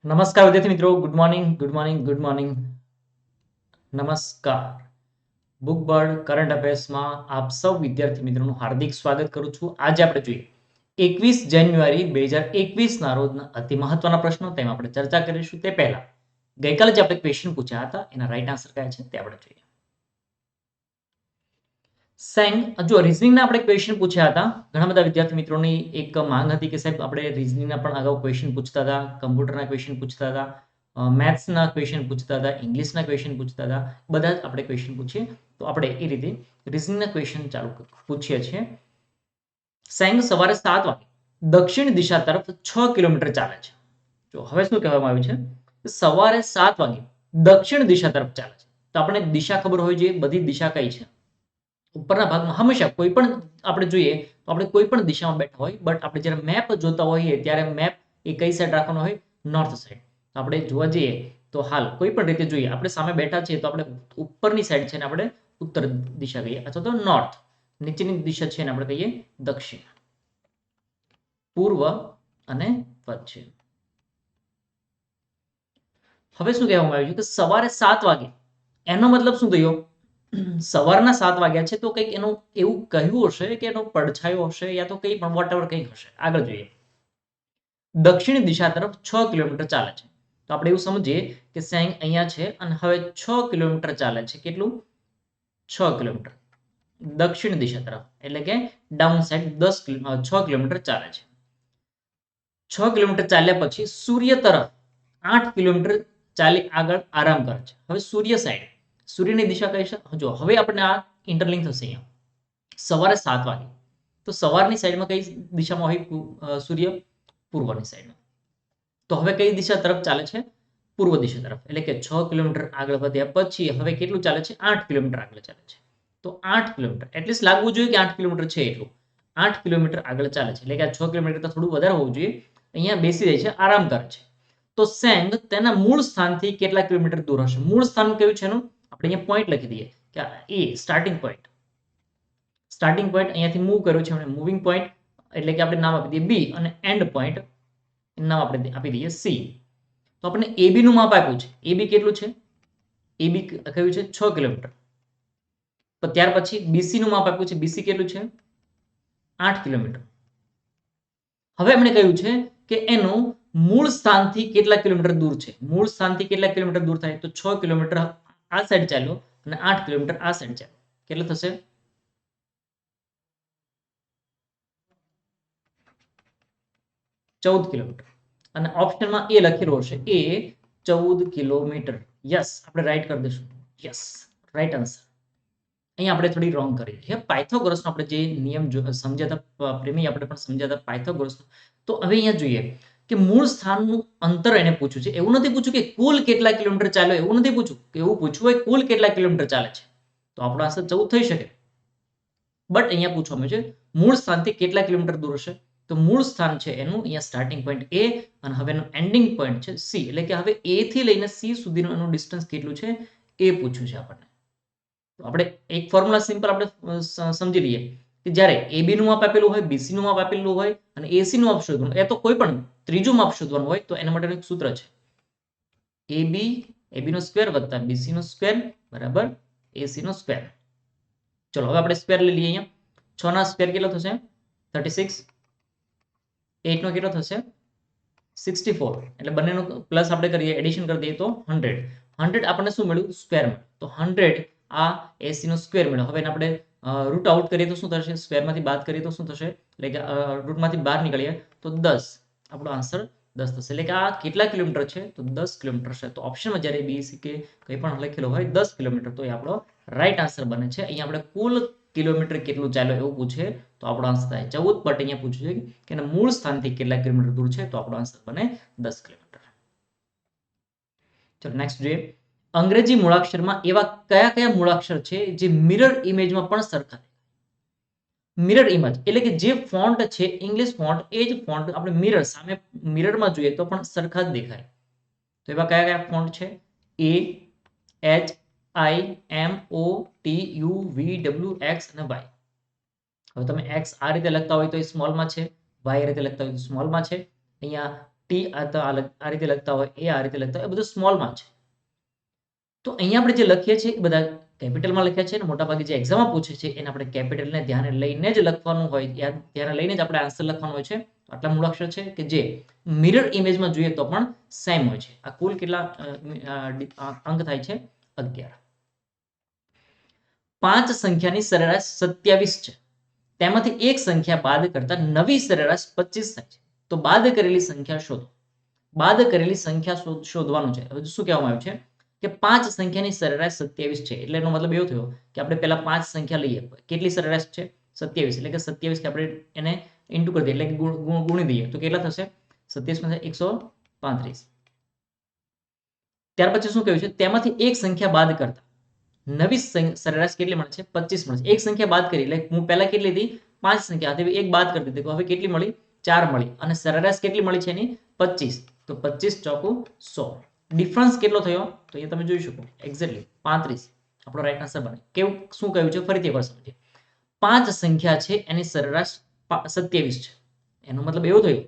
નમસ્કાર વિદ્યાર્થી મિત્રો, good morning, good morning, good morning. નમસ્કાર. બુક બર્ડ કરંટ અફેર્સમાં આપ સૌ વિદ્યાર્થી મિત્રોનું હાર્દિક સ્વાગત કરું છું. આજે આપણે જોઈએ 21 જાન્યુઆરી 2021ના રોજના અતિ મહત્વના પ્રશ્નો, તેમાં આપણે ચર્ચા કરીશું. તે પહેલા ગઈકાલે જે આપણે ક્વેશ્ચન પૂછ્યા હતા એના રાઈટ આન્સર કયા છે તે આપણે જોઈએ. સેંગ જો રિઝનિંગના આપણે ક્વેશ્ચન પૂછ્યા હતા. ઘણા બધા વિદ્યાર્થી મિત્રોની એક માંગ હતી કે સાહેબ આપણે રિઝનિંગના પણ અગાઉ ક્વેશ્ચન પૂછતા હતા, કમ્પ્યુટરના ક્વેશ્ચન પૂછતા હતા, મેથ્સના ક્વેશ્ચન પૂછતા હતા, ઇંગ્લિશના ક્વેશ્ચન પૂછતા હતા. બધા જ આપણે ક્વેશ્ચન પૂછીએ તો આપણે એ રીતે રિઝનિંગના ક્વેશ્ચન ચાલુ પૂછીએ છીએ. સેંગ સવારે 7 વાગે દક્ષિણ દિશા તરફ 6 કિલોમીટર ચાલે છે. જો હવે શું કહેવામાં આવ્યું છે, સવારે 7 વાગે દક્ષિણ દિશા તરફ ચાલે છે. તો આપણે દિશા ખબર હોવી જોઈએ, બધી દિશા કઈ છે. ઉપરના ભાગમાં હંમેશા કોઈ પણ આપણે જોઈએ તો આપણે કોઈ પણ દિશામાં બેઠા હોય, બટ આપણે જ્યારે મેપ જોતા હોઈએ ત્યારે મેપ એ કઈ સાઈડ રાખવાનો હોય, નોર્થ સાઈડ. આપણે જોવા જઈએ તો હાલ કોઈ પણ રીતે જોઈએ, આપણે સામે બેઠા છીએ તો આપણે ઉપરની સાઈડ છે ને આપણે ઉત્તર દિશા કહીએ, અથવા તો નોર્થ. નીચેની દિશા છે ને આપણે કહીએ દક્ષિણ, પૂર્વ અને પશ્ચિમ. હવે શું કહેવામાં આવ્યું છે કે સવારે 7 વાગે, એનો મતલબ શું થયો, સવારના 7 વાગ્યા છે તો કંઈક એનું એવું કહ્યું હશે કે એનો પડછાયો હશે, યા તો કંઈ પણ વોટ એવર કંઈક હશે. આગળ જોઈએ, દક્ષિણ દિશા તરફ 6 કિલોમીટર ચાલે છે. તો આપણે એવું સમજીએ કે સેંગ અહીંયા છે અને હવે 6 કિલોમીટર ચાલે છે. કેટલું? 6 કિલોમીટર દક્ષિણ દિશા તરફ, એટલે કે ડાઉન સાઈડ 6 કિલોમીટર ચાલે છે. 6 કિલોમીટર ચાલ્યા પછી સૂર્ય તરફ 8 કિલોમીટર ચાલી આગળ આરામ કરે છે. હવે સૂર્ય સાઈડ, સૂર્યની દિશા કઈ છે? જો હવે આપણે આ ઇન્ટરલિંક થશે. અહીંયા સવારે 7 વાગે તો સવારની સાઈડમાં કઈ દિશામાં હોય સૂર્ય? પૂર્વની સાઈડમાં. તો હવે કઈ દિશા તરફ ચાલે છે? પૂર્વ દિશા તરફ. એટલે કે 6 કિલોમીટર આગળ વધ્યા પછી હવે કેટલું ચાલે છે? 8 કિલોમીટર આગળ ચાલે છે. તો 8 કિલોમીટર એટલીસ્ટ લાગવું જોઈએ કે 8 કિલોમીટર છે એટલું. 8 કિલોમીટર આગળ ચાલે છે, એટલે કે આ 6 કિલોમીટર તો થોડું વધારે હોવું જોઈએ. અહીંયા બેસી જાય છે, આરામ કરે છે. તો સેંગ તેના મૂળ સ્થાનથી કેટલા કિલોમીટર દૂર હશે? મૂળ સ્થાન કયું છે એનું? આપણે અહીંયા પોઈન્ટ લખી દઈએ કે એ સ્ટાર્ટિંગ પોઈન્ટ. સ્ટાર્ટિંગ પોઈન્ટ અહીંયાથી મૂવ કર્યો છે આપણે, મૂવિંગ પોઈન્ટ, એટલે કે આપણે નામ આપી દઈએ બી, અને એન્ડ પોઈન્ટ નામ આપણે આપી દઈએ સી. તો આપણે એબી નું માપ આપ્યું છે. એબી કેટલું છે? એબી કયું છે? 6 કિલોમીટર. તો ત્યાર પછી બીસી નું માપ આપ્યું છે. બીસી કેટલું છે? 8 કિલોમીટર. હવે એમણે કહ્યું છે કે એનું મૂળ સ્થાનથી કેટલા કિલોમીટર દૂર છે. મૂળ સ્થાનથી કેટલા કિલોમીટર દૂર થાય? તો 6 કિલોમીટર આ સાઈડ ચાલ્યો અને 8 કિલોમીટર આ સાઈડ ચાલ્યો. કેટલું થશે? 14 કિલોમીટર. અને ઓપ્શનમાં એ લખેલું હશે, એ 14 કિલોમીટર. યસ, આપણે રાઈટ કરી દઈશું. Yes, right answer. અહીંયા આપણે થોડી રોંગ કરી છે. પાયથાગોરસનો આપણે જે નિયમ સમજ્યા હતા, પ્રેમી આપણે પણ સમજ્યા હતા પાયથાગોરસનો. તો હવે અહીંયા જોઈએ કે મૂળ સ્થાનનું અંતર એને પૂછ્યું છે. એવું નથી પૂછ્યું કે કુલ કેટલા કિલોમીટર ચાલ્યો, એવું નથી પૂછ્યું. કે એવું પૂછવું હોય કુલ કેટલા કિલોમીટર ચાલે છે, તો આપણો આન્સર 14 થઈ શકે. બટ અહીંયા પૂછવામાં છે મૂળ સ્થાનથી કેટલા કિલોમીટર દૂર હશે. તો મૂળ સ્થાન છે એનું અહીંયા સ્ટાર્ટિંગ પોઈન્ટ એ, અને હવે એનું એન્ડિંગ પોઈન્ટ છે સી. એટલે કે હવે એ થી લઈને સી સુધીનું એનું ડિસ્ટન્સ કેટલું છે એ પૂછ્યું છે આપણને. તો આપણે એક ફોર્મ્યુલા સિમ્પલ આપણે સમજી લઈએ કે જ્યારે AB નું માપ આપેલું હોય, BC નું માપ આપેલું હોય અને AC નું માપ શોધવાનું, એ તો કોઈ પણ ત્રીજું માપ શોધવાનું હોય તો એના માટેનું એક સૂત્ર છે, AB નો સ્ક્વેર વત્તા BC નો સ્ક્વેર બરાબર AC નો સ્ક્વેર. ચલો હવે આપણે સ્ક્વેર લઈ લઈએ. અહીંયા 6 ના સ્ક્વેર કેટલો થશે? 36. 8 નો કેટલો થશે? 64. એટલે બંનેનો પ્લસ આપણે કરીએ, એડિશન કરી દઈએ તો 100. 100 આપણને શું મળ્યું? સ્ક્વેરમાં. તો 100 આ AC નો સ્ક્વેર મળ્યો. હવે એને આપણે રૂટ આઉટ કરીએ તો શું થશે? સ્ક્વેરમાંથી બાદ કરીએ તો શું થશે? એટલે કે રૂટમાંથી બહાર નીકળીએ તો 10. આપણો આન્સર 10 થશે. એટલે કે આ કેટલા કિલોમીટર છે? તો 10 કિલોમીટર છે. તો ઓપ્શનમાં જ્યારે BC કે કંઈ પણ લખેલો હોય 10 કિલોમીટર, તો એ આપણો રાઈટ આન્સર બને છે. અહીંયા આપણે કુલ કિલોમીટર કેટલું ચાલ્યો એવું પૂછે તો આપણો આન્સર થાય 14. બટ અહીંયા પૂછ્યું છે કે એના મૂળ સ્થાનથી કેટલા કિલોમીટર દૂર છે, તો આપણો આન્સર બને 10 કિલોમીટર. ચલો નેક્સ્ટ જોઈએ, અંગ્રેજી મૂળાક્ષરમાં એવા કયા કયા મૂળાક્ષર છે જે મિરર ઇમેજમાં પણ સરખા? મિરર ઇમેજ એટલે કે જે ફોન્ટ છે ઇંગ્લિશ ફોન્ટ, એ જ ફોન્ટ આપણે મિરર સામે મિરરમાં જોઈએ તો પણ સરખા જ દેખાય. તો એવા કયા કયા ફોન્ટ છે? A, H, I, M, O, T, U, V, W, X અને Y. હવે તમે X આ રીતે લખતા હોય તો એ સ્મોલમાં છે, Y આ રીતે લખતા હોય તો સ્મોલમાં છે. અહીંયા ટી આ રીતે લખતા હોય, એ આ રીતે લખતા હોય, એ બધું સ્મોલમાં છે. તો અહીંયા આપણે જે લખીએ છીએ એ બધા કેપિટલમાં લખ્યા છે અને મોટાભાગે જે એક્ઝામમાં પૂછે છે એને આપણે કેપિટલને ધ્યાને લઈને જ લખવાનું હોય, ધ્યાને લઈને જ આપણે આન્સર લખવાનો હોય છે. આટલા મૂળાક્ષર છે કે જે મિરર ઇમેજમાં જોઈએ તો પણ સેમ હોય છે. આ કુલ કેટલા અંક થાય છે? 11. 5 સંખ્યાની સરેરાશ 27 છે. તેમાંથી એક સંખ્યા બાદ કરતા નવી સરેરાશ 25 થાય છે. તો બાદ કરેલી સંખ્યા શોધો. બાદ કરેલી સંખ્યા શોધવાનું છે. હવે શું કહેવામાં આવ્યું છે કે 5 સંખ્યાની સરેરાશ 27 છે. એટલે એનો મતલબ એવો થયો કે આપણે પહેલા 5 સંખ્યા લઈએ. કેટલી સરેરાશ છે? 27. એટલે કે 27 થી આપણે એને ઇન્ટુ કરી દઈએ, એટલે કે ગુણી દઈએ તો કેટલા થશે? 27 માંથી 135. ત્યાર પછી શું કહ્યું છે? તેમાંથી એક સંખ્યા બાદ કરતા નવી સરેરાશ કેટલી મળે છે? 25 મળે છે. એક સંખ્યા બાદ કરી, એટલે હું પહેલા કેટલી હતી? 5 સંખ્યા હતી, એક બાદ કરી દીધી, તો હવે કેટલી મળી? 4 મળી. અને સરેરાશ કેટલી મળી છે એની? 25. તો 25 ચોકુ 100. ડિફરન્સ કેટલો થયો? તો અહીંયા તમે જોઈ શકો એક્ઝેક્ટલી 35 આપણો રાઈટ આન્સર બને. કેવું શું કહ્યું છે? ફરીથી એકવાર સમજીએ. 5 સંખ્યા છે એની સરેરાશ 27 છે. એનો મતલબ એવો થયો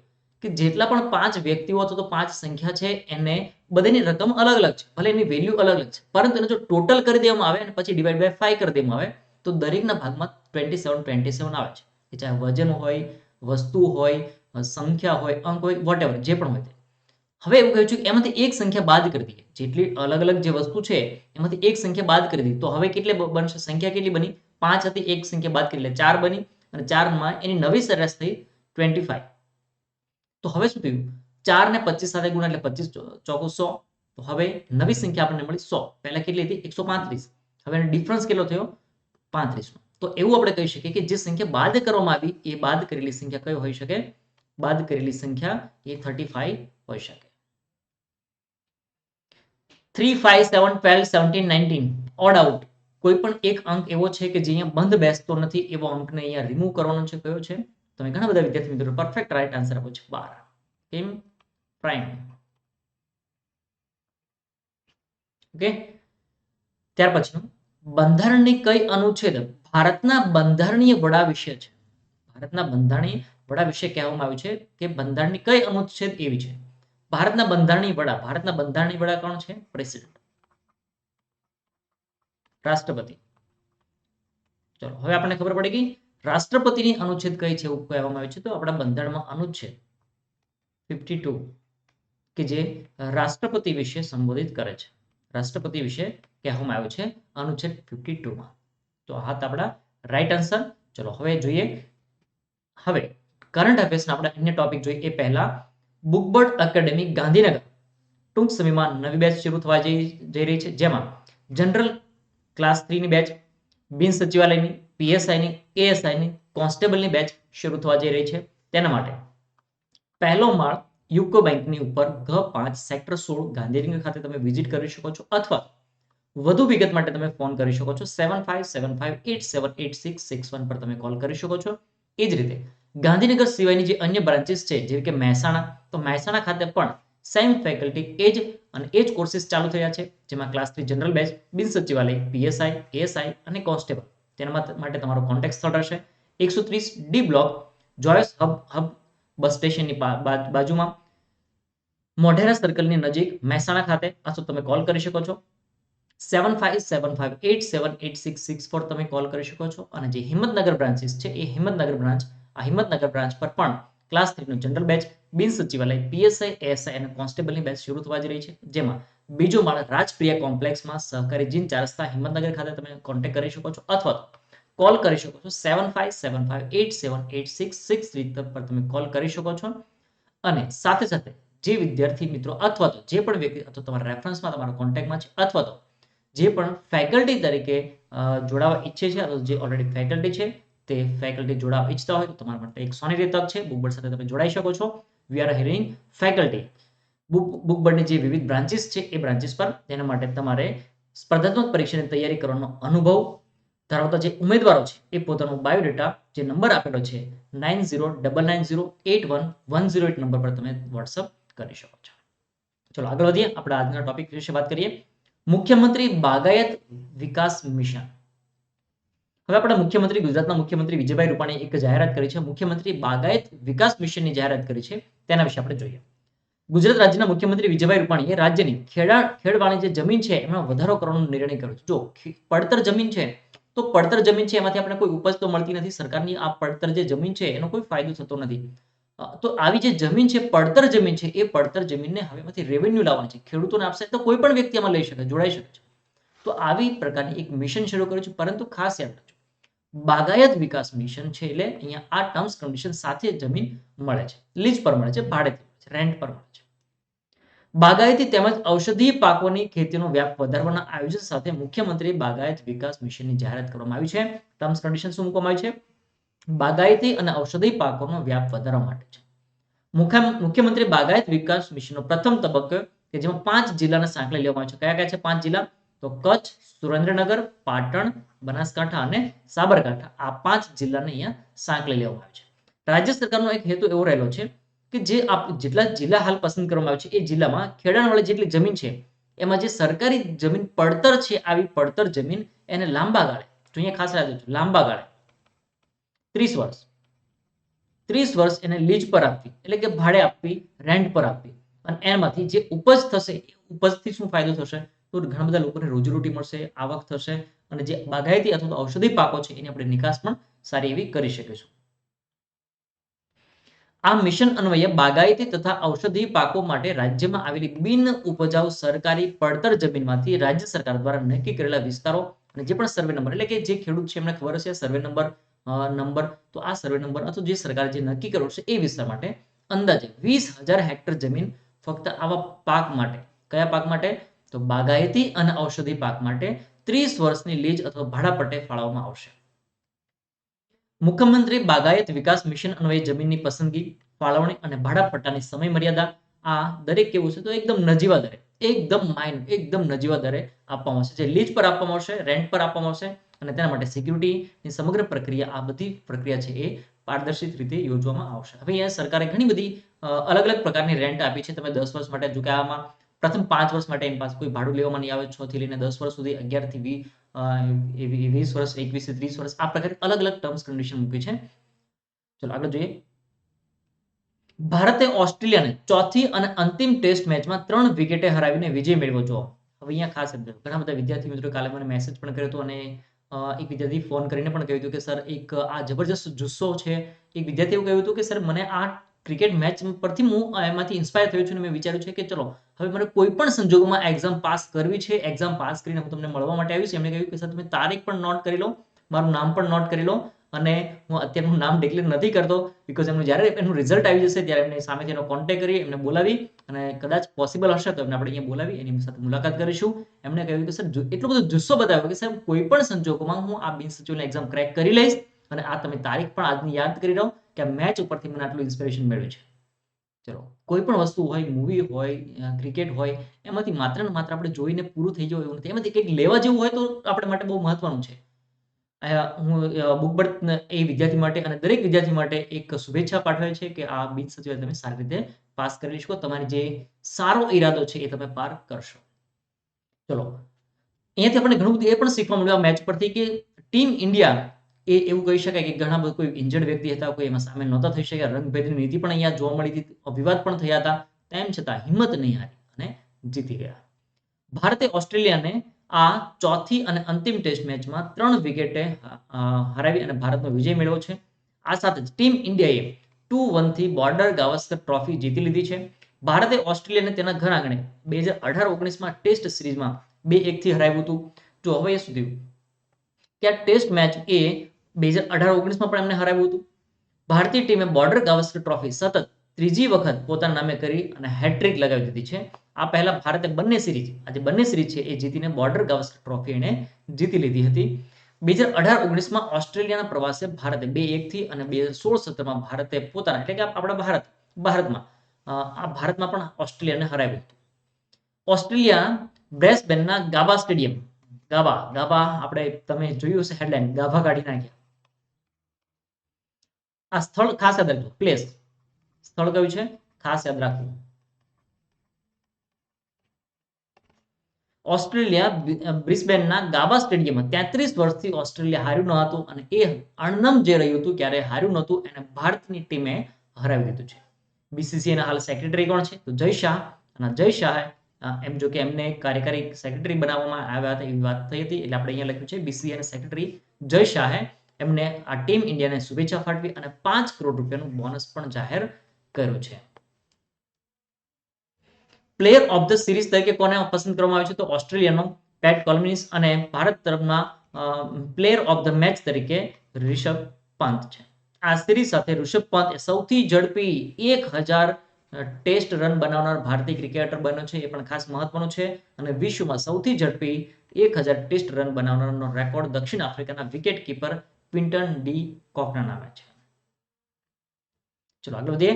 કે જેટલા પણ 5 વ્યક્તિઓ અથવા તો 5 સંખ્યા છે એને બધાની રકમ અલગ અલગ છે, ભલે એની વેલ્યુ અલગ અલગ છે, પરંતુ એને જો ટોટલ કરી દેવામાં આવે અને પછી ડિવાઈડ બાય 5 કરી દેવામાં આવે તો દરેકના ભાગમાં 27 આવે છે. એ ચાહે વજન હોય, વસ્તુ હોય, સંખ્યા હોય, અંક હોય, વોટેવર જે પણ હોય તે. હવે એવું કહ્યું છે કે એમાંથી એક સંખ્યા બાદ કરી દઈએ. જેટલી અલગ અલગ જે વસ્તુ છે એમાંથી એક સંખ્યા બાદ કરી દીધી, તો હવે કેટલી બનશે? સંખ્યા કેટલી બની? 5 હતી, એક સંખ્યા બાદ કરી એટલે 4 બની, અને 4 માં એની નવી સરેરાશ થઈ 25. તો હવે શું થયું? 4 ને 25 સાથે ગુણ્યા એટલે 25 ચોકુ 100. તો હવે નવી સંખ્યા આપણને મળી 100. પહેલા કેટલી હતી? 135. હવે એનો ડિફરન્સ કેટલો થયો? 35 નો. તો એવું આપણે કહી શકીએ કે જે સંખ્યા બાદ કરવામાં આવી એ બાદ કરેલી સંખ્યા કઈ હોઈ શકે? બાદ કરેલી સંખ્યા એ 35 હોઈ શકે. 3, 5, 7, 12, 17, 19 ઓડ આઉટ. કોઈ પણ એક અંક એવો છે કે જે અહીંયા બંધ બેસતો નથી, એવો અંકને અહીંયા રિમૂવ કરવાનો છે. કયો છે? તમે ઘણા બધા વિદ્યાર્થી મિત્રો પરફેક્ટ રાઈટ આન્સર આપો છો 12. કેમ? પ્રાઇમ. ઓકે. ત્યાર પછીનું બંધારણની કઈ અનુચ્છેદ ભારતના બંધારણીય વડા વિશે છે? ભારતના બંધારણીય વડા વિશે કહેવામાં આવ્યું છે કે બંધારણની કઈ અનુચ્છેદ એવી છે? ભારતના બંધારણીય વડા. ભારતના બંધારણીય વડા કોણ છે? પ્રેસિડેન્ટ, રાષ્ટ્રપતિ. ચલો હવે આપણને ખબર પડી ગઈ રાષ્ટ્રપતિની અનુચ્છેદ કઈ છે એવું કહેવામાં આવ્યું છે. તો આપણા બંધારણમાં અનુચ્છેદ 52 કે જે રાષ્ટ્રપતિ વિશે સંબોધિત કરે છે. રાષ્ટ્રપતિ વિશે કહેવામાં આવ્યું છે અનુચ્છેદ 52 માં. તો આ હતા આપણા રાઈટ આન્સર. ચલો હવે જોઈએ. હવે કરંટ અફેર્સના આપણે અન્ય ટોપિક જોઈએ એ પહેલા બુકબર્ડ એકેડેમી ગાંધીનગર ટૂંક સમયમાં નવી બેચ શરૂ થવા જઈ રહી છે, જેમાં જનરલ ક્લાસ 3 ની બેચ, બિન સચિવાલયની, પીએસઆઈની, એએસઆઈની, કોન્સ્ટેબલની બેચ શરૂ થવા જઈ રહી છે. તેના માટે પહેલો માળ યુકો બેંકની ઉપર G5 સેક્ટર 16 ગાંધીનગર ખાતે તમે વિઝિટ કરી શકો છો, અથવા વધુ વિગત માટે તમે ફોન કરી શકો છો 7575878661 પર તમે કોલ કરી શકો છો. એ જ રીતે ગાંધીનગર સિવાયની જે અન્ય બ્રાન્ચીસ છે જેવી કે મહેસાણા, તો મહેસાણા ખાતે પણ સેમ ફેકલ્ટી એજ કોર્સિસ ચાલુ થયા છે, જેમાં ક્લાસ 3 જનરલ બેચ, બિન સચિવાલય, પીએસઆઈ, એએસઆઈ અને કોન્સ્ટેબલ. તેના માટે તમારો કોન્ટેક્ટ સ્થળ રહેશે 130 ડી બ્લોક, જોયસ હબ બસ સ્ટેશનની બાજુમાં, મોઢેરા સર્કલની નજીક મહેસાણા ખાતે, અથવા તમે કોલ કરી શકો છો 7575878664 તમે કોલ કરી શકો છો. અને જે હિંમતનગર બ્રાન્ચીસ છે એ હિંમતનગર બ્રાન્ચ પર પણ ક્લાસ 3 નો જનરલ બેચ, બિન સચિવાલય, પીએસઆઈ, એએસઆઈ અને કોન્સ્ટેબલની બેચ શરૂ થવા જઈ રહી છે, જેમાં બીજો માળ રાજપ્રિયા કોમ્પ્લેક્સમાં સહકારી જીન 4 રસ્તા હિંમતનગર ખાતે તમે કોન્ટેક્ટ કરી શકો છો, અથવા કોલ કરી શકો છો 7575878663 પર તમે કોલ કરી શકો છો. અને સાથે સાથે જે વિદ્યાર્થી મિત્રો અથવા તો જે પણ વ્યક્તિ અથવા તમારા રેફરન્સમાં તમારા કોન્ટેક્ટમાં છે, અથવા તો જે પણ ફેકલ્ટી તરીકે જોડાવા ઈચ્છે છે, અથવા જે ઓલરેડી ફેકલ્ટી છે તે ફેકલ્ટી જોડાવા ઈચ્છતા હોય તો તમારા માટે એક સોનેરી તક છે. બુકબર્ડ સાથે તમે જોડાઈ શકો છો. We are hiring faculty. બુકબર્ડની જે વિવિધ બ્રાન્ચીસ છે એ બ્રાન્ચીસ પર તેના માટે તમારે સ્પર્ધાત્મક પરીક્ષાની તૈયારી કરવાનો અનુભવ ધરાવતા જે ઉમેદવારો છે એ પોતાનો બાયોડેટા જે નંબર આપેલો છે 9099081108 નંબર પર તમે વોટ્સઅપ કરી શકો છો. ચલો આગળ વધીએ. આપણે આજના ટોપિક વિશે વાત કરીએ. મુખ્યમંત્રી બાગાયત વિકાસ મિશન. હવે આપણા મુખ્યમંત્રી, ગુજરાતના મુખ્યમંત્રી વિજયભાઈ રૂપાણી એક જાહેરાત કરી છે. મુખ્યમંત્રી બાગાયત વિકાસ મિશનની જાહેરાત કરી છે, તેના વિશે આપણે જોઈએ. ગુજરાત રાજ્યના મુખ્યમંત્રી વિજયભાઈ રૂપાણીએ રાજ્યની ખેડવાળી જે જમીન છે એમાં વધારો કરવાનો નિર્ણય કર્યો છે. જો પડતર જમીન છે તો પડતર જમીન છે એમાંથી આપણે કોઈ ઉપજ તો મળતી નથી. સરકારની આ પડતર જે જમીન છે એનો કોઈ ફાયદો થતો નથી. તો આવી જે જમીન છે, પડતર જમીન છે, એ પડતર જમીનને હવેમાંથી રેવન્યુ લાવવાની છે. ખેડૂતોને આપશે તો કોઈ પણ વ્યક્તિ આમાં લઈ શકે, જોડાઈ શકે છે. તો આવી પ્રકારની એક મિશન શરૂ કર્યું છે. પરંતુ ખાસ યાદ રાખજો, બાગાયત વિકાસ મિશન છે એટલે અહીંયા આ ટર્મ્સ કન્ડિશન સાથે જમીન મળે છે, લીઝ પર મળે છે, ભાડેથી મળે છે, રેન્ટ પર મળે છે. બાગાયતી તેમજ ઔષધીય પાકોની ખેતીનો વ્યાપ વધારવાના આયોજન સાથે મુખ્યમંત્રી બાગાયત વિકાસ મિશનની જાહેરાત કરવામાં આવી છે. ટર્મ્સ કન્ડિશન શું મૂકવામાં આવી છે? બાગાયતી અને ઔષધીય પાકોનો વ્યાપ વધારવા માટે છે. મુખ્યમંત્રી બાગાયત વિકાસ મિશનનો પ્રથમ તબક્કો કે જેમાં 5 જિલ્લાના સાંકળે લેવામાં આવે છે. કયા કયા છે 5 જિલ્લા? તો કચ્છ, સુરેન્દ્રનગર, પાટણ, બનાસકાંઠા અને સાબરકાંઠા. આ 5 જિલ્લાને અહીંયા સાંકળે લેવામાં આવે છે. રાજ્ય સરકારનો એક હેતુ એવો રહેલો છે કે જે જેટલા જિલ્લા હાલ પસંદ કરવામાં આવે છે એ જિલ્લામાં ખેડાણવાળી જેટલી જમીન છે એમાં જે સરકારી જમીન પડતર છે, આવી પડતર જમીન એને લાંબા ગાળે, જો અહીંયા ખાસ યાદ રાખજો, લાંબા ગાળે 30 વર્ષ એને લીઝ પર આપવી, એટલે કે ભાડે આપવી, રેન્ટ પર આપવી, અને એમાંથી જે ઉપજ થશે એ ઉપજથી શું ફાયદો થશે? તો ઘણા બધા લોકોને રોજીરોટી મળશે, આવક થશે, અને જે બાગાયતી અથવા ઔષધીય પાકો છે એની આપણે નિકાસ પણ સારી એવી કરી શકીશું. આ મિશન અન્વયે બાગાયતી તથા ઔષધીય પાકો માટે રાજ્યમાં આવેલી બિન ઉપજાઉ સરકારી પડતર જમીનમાંથી રાજ્ય સરકાર દ્વારા નક્કી કરેલા વિસ્તારો અને જે પણ સર્વે નંબર, એટલે કે જે ખેડૂત છે એમને ખબર હશે સર્વે નંબર, તો આ સર્વે નંબર અથવા જે સરકારે જે નક્કી કર્યો છે એ વિસ્તાર માટે અંદાજે 20,000 હેક્ટર જમીન ફક્ત આવા પાક માટે, કયા પાક માટે? તો બાગાયતી અને ઔષધીય પાક માટે 30 વર્ષની લીઝ અથવા ભાડાપટ્ટે ફાળવવામાં આવશે. મુખ્યમંત્રી બાગાયત વિકાસ મિશન અન્વયે જમીનની પસંદગી, ફાળવણી અને ભાડાપટ્ટાની સમય મર્યાદા આ દરેક કેવું છે તો એકદમ નજીવા દરે, એકદમ નજીવા દરે આપવામાં આવશે. જે લીઝ પર આપવામાં આવશે, રેન્ટ પર આપવામાં આવશે, અને તેના માટે સિક્યુરિટીની સમગ્ર પ્રક્રિયા, આ બધી પ્રક્રિયા છે એ પારદર્શિત રીતે યોજવામાં આવશે. હવે અહીંયા સરકારે ઘણી બધી અલગ અલગ પ્રકારની રેન્ટ આપી છે. તમે 10 વર્ષ માટે, જો કે આમાં પ્રથમ 5 વર્ષ માટે એની પાસે કોઈ ભાડું લેવામાં નહીં આવે, 6 થી લઈને 10 વર્ષ સુધી, 11 થી 20 વર્ષ, 21 થી 30 વર્ષ, આ પ્રકારે અલગ અલગ ટર્મ્સ કન્ડિશન મૂકી છે. ચલો આગળ જોઈએ. ભારતે ઓસ્ટ્રેલિયાને ચોથી અને અંતિમ ટેસ્ટ મેચમાં 3 વિકેટે હરાવીને વિજય મેળવ્યો. જો હવે અહીંયા ખાસ ઘણા બધા વિદ્યાર્થી મિત્રો કાલે મને મેસેજ પણ કર્યો હતો, અને એક વિદ્યાર્થી ફોન કરીને પણ કહ્યું હતું કે સર એક આ જબરજસ્ત જુસ્સો છે. એક વિદ્યાર્થી એવું કહ્યું હતું કે સર મને આ ક્રિકેટ મેચ પરથી હું એમાંથી ઇન્સ્પાયર થયો છું અને મેં વિચાર્યું છે કે ચલો હવે મને કોઈ પણ સંજોગોમાં એક્ઝામ પાસ કરવી છે. એક્ઝામ પાસ કરીને હું તમને મળવા માટે આવ્યું છું. એમણે કહ્યું કે સર તમે તારીખ પણ નોટ કરી લો, મારું નામ પણ નોટ કરી લો, અને હું અત્યારે નામ ડિક્લેર નથી કરતો, બીકોઝ એમનું જ્યારે એનું રિઝલ્ટ આવી જશે ત્યારે એમને સામેથી એનો કોન્ટેક્ટ કરી, એમને બોલાવી, અને કદાચ પોસિબલ હશે તો એમને આપણે અહીંયા બોલાવી એની સાથે મુલાકાત કરીશું. એમણે કહ્યું કે સર એટલો બધો જુસ્સો બતાવ્યો કે સર કોઈ પણ સંજોગોમાં હું આ બિન સચિવની એક્ઝામ ક્રેક કરી લઈશ, અને આ તમે તારીખ પણ આજની યાદ કરી રહો કે આ મેચ ઉપરથી મને આટલું ઇન્સ્પિરેશન મળ્યું છે. ચલો કોઈ પણ વસ્તુ હોય, મૂવી હોય, ક્રિકેટ હોય, એમાંથી માત્ર ને માત્ર આપણે જોઈને પૂરું થઈ જવું એવું નથી. એમાંથી કંઈક લેવા જેવું હોય તો આપણે માટે બહુ મહત્વનું છે. હું બુકબર્ડ એ વિદ્યાર્થી માટે અને દરેક વિદ્યાર્થી માટે એક શુભેચ્છા પાઠવે છે કે આ બીજ સચિવ તમે સારી રીતે પાસ કરી શકો, તમારી જે સારો ઈરાદો છે એ તમે પાર કરશો. ચલો અહીંયાથી આપણે ઘણું બધું એ પણ શીખવા મળ્યું આ મેચ પરથી કે ટીમ ઇન્ડિયા એ એવું કહી શકાય કે ઘણા બધા કોઈ ઇન્જર્ડ વ્યક્તિ હતા, કોઈ એમાં સામેલ નહોતા થઈ શક્યા, રંગભેદની નીતિ પણ અહીંયા જોવા મળી હતી, વિવાદ પણ થયા હતા, તેમ છતાં હિંમત નહીં હારી અને જીતી ગયા. ભારતે ઓસ્ટ્રેલિયાને આ ચોથી અને અંતિમ ટેસ્ટ મેચમાં 3 વિકેટે હરાવી અને ભારતનો વિજય મેળવ્યો છે. આ સાથે જ ટીમ ઇન્ડિયાએ 2-1 થી બોર્ડર ગાવસ્કર ટ્રોફી જીતી લીધી છે. ભારતે ઓસ્ટ્રેલિયાને તેના ઘર આંગણે 2018-19માં ટેસ્ટ સિરીઝમાં 2-1 થી હરાવ્યું હતું. જો હવે એ શું થયું કે આ ટેસ્ટ મેચ એ 2018-19માં પણ એમને હરાવ્યું હતું. ભારતીય ટીમે બોર્ડર ગાવસ્કર ટ્રોફી સતત ત્રીજી વખત પોતાના નામે કરી અને હેટ્રિક લગાવી દીધી છે. આ પહેલા ભારતે બંને સિરીઝ છે એ જીતીને બોર્ડર ગાવસ્કર ટ્રોફી એને જીતી લીધી હતી. 2018-19માં ઓસ્ટ્રેલિયાના પ્રવાસે ભારતે 2-1 થી અને 2016-17માં ભારતે પોતાના, એટલે કે આપણા ભારતમાં પણ ઓસ્ટ્રેલિયાને હરાવ્યું હતું. ઓસ્ટ્રેલિયા બ્રિસ્બેનના ગાબા સ્ટેડિયમ, ગાબા આપણે તમે જોયું હશે હેડલાઇન, ગાભા કાઢી નાખ્યા. આ સ્થળ ખાસ યાદ રાખજો, પ્લેસ સ્થળ કયું છે ખાસ યાદ રાખવું. ઓસ્ટ્રેલિયા બ્રિસ્બેનના ગાબા સ્ટેડિયમમાં 33 વર્ષથી ઓસ્ટ્રેલિયા હાર્યું ન હતું, અને એ અણનમ જે રહ્યું હતું ક્યારે હાર્યું નહોતું, એને ભારતની ટીમે હરાવી દીધું છે. BCCI ના હાલ સેક્રેટરી કોણ છે? તો જય શાહ. અને જય શાહ એમ જો કે એમને કાર્યકારી સેક્રેટરી બનાવવામાં આવ્યા હતા એવી વાત થઈ હતી, એટલે આપણે અહીંયા લખ્યું છે BCCI ના સેક્રેટરી જય શાહે એમને આ ટીમ ઇન્ડિયાને શુભેચ્છા પાઠવી અને 5 કરોડ રૂપિયાનું બોનસ પણ જાહેર કર્યું છે. પ્લેયર ઓફ ધ સિરીઝ તરીકે કોને પસંદ કરવામાં આવ્યો છે? તો ઓસ્ટ્રેલિયાનો પેટ કોલમિન્સ અને ભારત તરફના પ્લેયર ઓફ ધ મેચ તરીકે રિષભ પંત છે. આ સિરીઝ સાથે ઋષભ પંત એ સૌથી ઝડપી 1000 ટેસ્ટ રન બનાવનાર ભારતીય ક્રિકેટર બન્યો છે. એ પણ ખાસ મહત્વનું છે. અને વિશ્વમાં સૌથી ઝડપી 1000 ટેસ્ટ રન બનાવનારનો રેકોર્ડ દક્ષિણ આફ્રિકાના વિકેટ કીપર ક્વિન્ટન ડી કોકના નામે છે. ચલો આગળ વધીએ.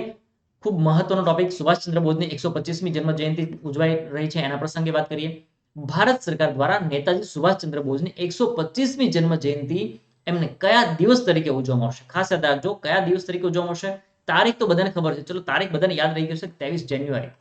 ખૂબ મહત્વનો ટોપિક, સુભાષચંદ્ર બોઝની 125મી જન્મ જયંતિ ઉજવાઈ રહી છે, એના પ્રસંગે વાત કરીએ. ભારત સરકાર દ્વારા નેતાજી સુભાષચંદ્ર બોઝની 125મી જન્મ જયંતિ એમને કયા દિવસ તરીકે ઉજવવામાં આવશે? ખાસ યાદ રાખજો, કયા દિવસ તરીકે ઉજવવામાં આવશે? તારીખ તો બધાને ખબર છે, ચલો તારીખ બધાને યાદ રહી ગઈ છે, 23 જાન્યુઆરી.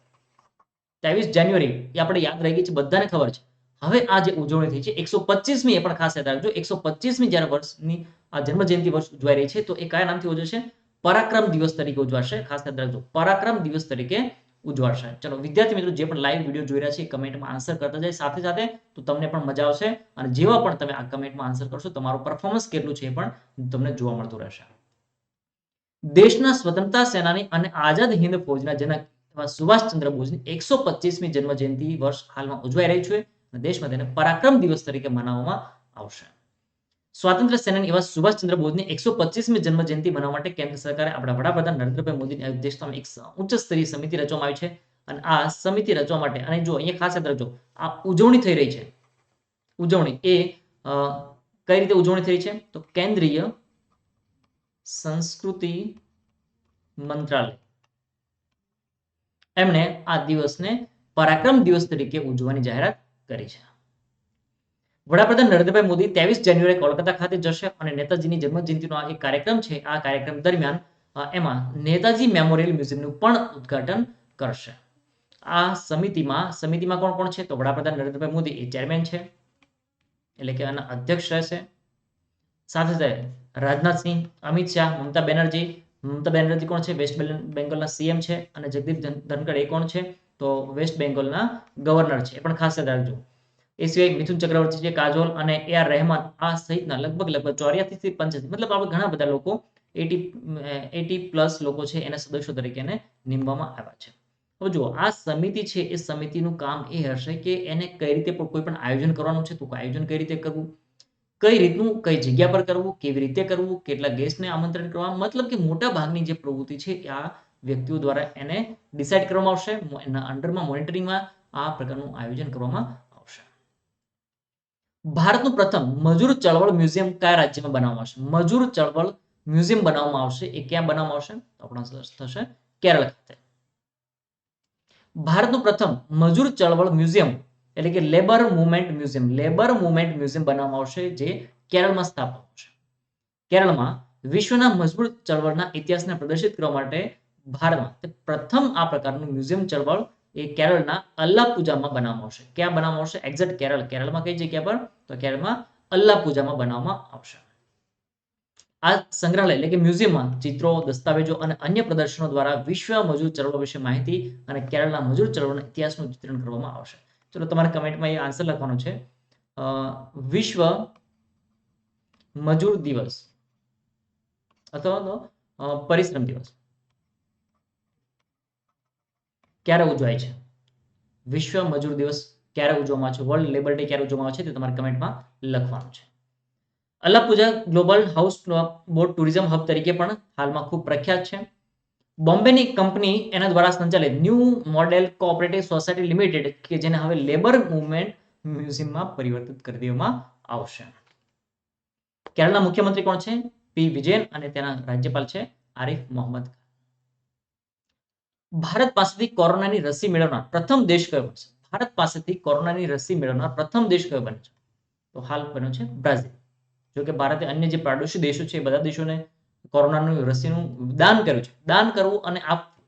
23 જાન્યુઆરી એ આપણે યાદ રહી ગઈ છે, બધાને ખબર છે. હવે આ જે ઉજવણી થઈ છે 125મી, એ પણ ખાસ યાદ રાખજો, 125મી જ્યારે વર્ષની આ જન્મ જયંતિ વર્ષ ઉજવાઈ રહી છે, તો એ કયા નામથી ઉજવશે? પરાક્રમ દિવસ તરીકે ઉજવાશે. ખાસ યાદ રાખજો, પરાક્રમ દિવસ તરીકે ઉજવાશે. ચલો વિદ્યાર્થી મિત્રો, જે પણ લાઈવ વિડીયો જોઈ રહ્યા છે કમેન્ટમાં આન્સર કરતા જાય સાથે સાથે, તો તમને પણ મજા આવશે અને જેવા પણ તમે આ કમેન્ટમાં આન્સર કરશો, તમારું પરફોર્મન્સ કેટલું છે એ પણ તમને જોવા મળતું રહેશે. દેશના સ્વતંત્રતા સેનાની અને આઝાદ હિન્દ ફૌજના જનક એવા સુભાષચંદ્ર બોઝની 125મી જન્મ જયંતિ વર્ષ હાલમાં ઉજવાઈ રહી છે અને દેશમાં તેને પરાક્રમ દિવસ તરીકે મનાવવામાં આવશે. સ્વાતંત્ર્ય સેનાની એવા સુભાષચંદ્ર બોઝની 125મી જન્મ જયંતિ મનાવવા માટે કેન્દ્ર સરકારે આપણા વડાપ્રધાન નરેન્દ્રભાઈ મોદીની અધ્યક્ષતામાં એક ઉચ્ચ સ્તરીય સમિતિ રચવામાં આવી છે. અને આ સમિતિ રચવા માટે, અને જો અહીંયા ખાસ યાદ રાખજો, આ ઉજવણી થઈ રહી છે, ઉજવણી એ કઈ રીતે ઉજવણી થઈ છે? તો કેન્દ્રીય સંસ્કૃતિ મંત્રાલય એમણે આ દિવસને પરાક્રમ દિવસ તરીકે ઉજવવાની જાહેરાત કરી છે. વડાપ્રધાન નરેન્દ્રભાઈ મોદી 23 જાન્યુઆરી કોલકાતા ખાતે જશે અને નેતાજીની જન્મજયંતિનો આ એક કાર્યક્રમ છે. આ કાર્યક્રમ દરમિયાન એમાં નેતાજી મેમોરિયલ મ્યુઝિયમનું પણ ઉદ્ઘાટન કરશે. આ સમિતિમાં કોણ કોણ છે? તો વડાપ્રધાન નરેન્દ્રભાઈ મોદી એ ચેરમેન છે, એટલે કે આના અધ્યક્ષ રહેશે. સાથે સાથે રાજનાથસિંહ, અમિત શાહ, મમતા બેનર્જી કોણ છે? વેસ્ટ બેંગોલના સીએમ છે. અને જગદીપ ધનખડ એ કોણ છે? તો વેસ્ટ બેંગોલના ગવર્નર છે. એ પણ ખાસ યાદ રાખજો. એ સિવાય મિથુન ચક્રવર્તી છે, કાજોલ અને AR રહેમાન આ સહિતના લગભગ 84 થી 85, મતલબ આપણે ઘણા બધા લોકો 80+ લોકો છે એના સદસ્યો તરીકે નિમવામાં આવ્યા છે. હવે જુઓ, આ સમિતિ છે એ સમિતિનું કામ એ હશે કે એને કઈ રીતે કોઈ પણ આયોજન કરવાનું છે, તો આયોજન કઈ રીતે કરવું, કઈ રીતનું, કઈ જગ્યા પર કરવું, કેવી રીતે કરવું, કેટલા ગેસ્ટને આમંત્રણ કરવા, મતલબ કે મોટા ભાગની જે પ્રવૃત્તિ છે આ વ્યક્તિઓ દ્વારા એને ડિસાઇડ કરવામાં આવશે. એના અંડરમાં મોનિટરિંગમાં આ પ્રકારનું આયોજન કરવામાં આવશે. ભારતનું પ્રથમ મજૂર ચળવળ મ્યુઝિયમ કયા રાજ્યમાં બનાવવામાં આવશે? મજૂર ચળવળ મ્યુઝિયમ બનાવવામાં આવશે, એ ક્યાં બનાવવામાં આવશે? આપણા થશે કેરળ ખાતે. ભારતનું પ્રથમ મજૂર ચળવળ મ્યુઝિયમ એટલે કે લેબર મુવમેન્ટ મ્યુઝિયમ બનાવવામાં આવશે, જે કેરળમાં સ્થાપવામાં આવશે. કેરળમાં વિશ્વના મજૂર ચળવળના ઇતિહાસને પ્રદર્શિત કરવા માટે ભારતમાં પ્રથમ આ પ્રકારનું મ્યુઝિયમ ચળવળ એ કેરળના અલ્લાપુજામાં બનાવવામાં આવશે. ક્યાં બનાવવામાં આવશે? એક્ઝેક્ટ કેરળમાં કઈ જગ્યા પર? તો કેરળમાં અલ્લાપુજામાં બનાવવામાં આવશે. આ સંગ્રહાલય એટલે કે મ્યુઝિયમમાં ચિત્રો, દસ્તાવેજો અને અન્ય પ્રદર્શનો દ્વારા વિશ્વ મજૂર ચળવળ વિશે માહિતી અને કેરળના મજૂર ચળવળના ઇતિહાસનું ચિત્રણ કરવામાં આવશે. ચલો તમારે કમેન્ટમાં એ આન્સર લખવાનો છે. વિશ્વ મજૂર દિવસ અથવા તો પરિશ્રમ દિવસ ક્યારે ઉજવાય છે? વિશ્વ મજૂર દિવસ ક્યારે ઉજવવામાં આવે છે? વર્લ્ડ લેબર ડે ક્યારે ઉજવવામાં આવે છે? તે તમારે કમેન્ટમાં લખવાનું છે. Alappuzha global house boat tourism hub તરીકે પણ હાલમાં ખૂબ પ્રખ્યાત છે. બોમ્બેની કંપની એના દ્વારા સંચાલિત new model cooperative society limited કે જેને હવે લેબર મુવમેન્ટ મ્યુઝિયમમાં પરિવર્તિત કરી દેવામાં આવશે. કેરળના મુખ્યમંત્રી કોણ છે? પી વિજયન અને તેના રાજ્યપાલ છે આરિફ મોહમ્મદ. ભારત પાસેથી કોરોનાની રસી મેળવનાર પ્રથમ દેશ કયો બનશે? ભારત પાસેથી કોરોનાની રસી મેળવનાર પ્રથમ દેશ કયો બને છે? તો હાલ બન્યો છે બ્રાઝિલ. જો કે ભારતે અન્ય જે પાડોશી દેશો છે એ બધા દેશોને કોરોનાની રસીનું દાન કર્યું છે. દાન કરવું અને આપવું,